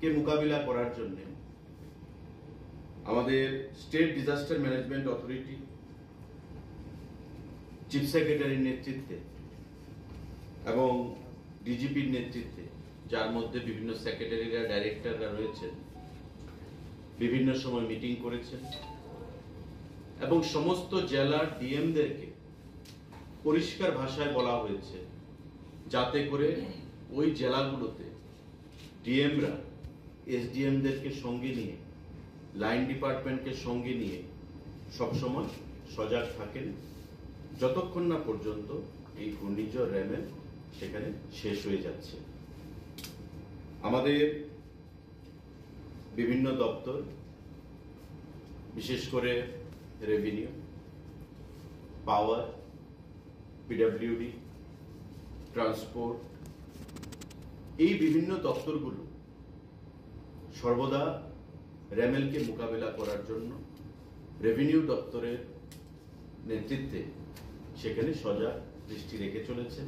কে মোকাবিলা করার জন্য আমাদের state disaster management authority chief সেক্রেটারির নেতৃত্বে এবং ডিজিপির নেতৃত্বে, যার মধ্যে বিভিন্ন সেক্রেটারিরা, ডাইরেক্টররা রয়েছেন, বিভিন্ন সময় মিটিং করেছেন এবং সমস্ত জেলার ডিএমদেরকে পরিষ্কার ভাষায় বলা হয়েছে যাতে করে ওই জেলাগুলোতে ডিএমরা এসডিএমদেরকে সঙ্গে নিয়ে, লাইন ডিপার্টমেন্টকে সঙ্গে নিয়ে সবসময় সজাগ থাকেন যতক্ষণ না পর্যন্ত এই ঘূর্ণিঝড় রেমেল সেখানে শেষ হয়ে যাচ্ছে। আমাদের বিভিন্ন দপ্তর, বিশেষ করে রেভিনিউ, পাওয়ার, পিডব্লিউডি, ট্রান্সপোর্ট, এই বিভিন্ন দপ্তরগুলো সর্বদা রেমেলকে মোকাবিলা করার জন্য রেভিনিউ দপ্তরের নেতৃত্বে সেখানে সজাগ দৃষ্টি রেখে চলেছেন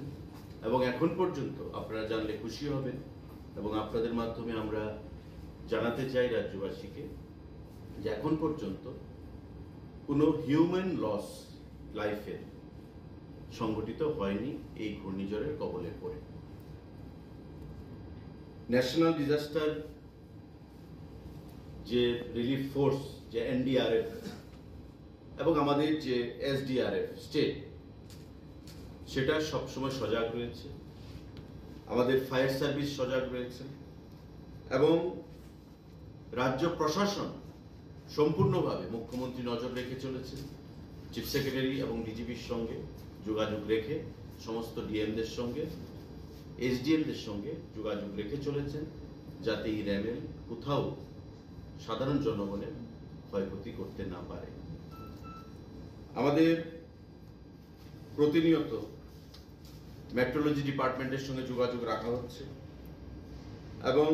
এবং এখন পর্যন্ত আপনারা জানলে খুশি হবেন এবং আপনাদের মাধ্যমে আমরা জানাতে চাই রাজ্যবাসীকে যে এখন পর্যন্ত কোনো হিউম্যান লস লাইফের সংঘটিত হয়নি এই ঘূর্ণিঝড়ের কবলে পড়ে। ন্যাশনাল ডিজাস্টার যে রিলিফ ফোর্স, যে এনডিআরএফ এবং আমাদের যে এসডিআরএফ স্টেট, সেটা সবসময় সজাগ রয়েছে। আমাদের ফায়ার সার্ভিস সজাগ রয়েছে এবং রাজ্য প্রশাসন সম্পূর্ণভাবে মুখ্যমন্ত্রী নজর রেখে চলেছেন। চিফ সেক্রেটারি এবং ডিজিপির সঙ্গে যোগাযোগ রেখে, সমস্ত ডিএমদের সঙ্গে, এসডিএমদের সঙ্গে যোগাযোগ রেখে চলেছেন যাতে এই রেমেল কোথাও সাধারণ জনগণের ক্ষয়ক্ষতি করতে না পারে। আমাদের প্রতিনিয়ত মেট্রোলজি ডিপার্টমেন্টের সঙ্গে যোগাযোগ রাখা হচ্ছে এবং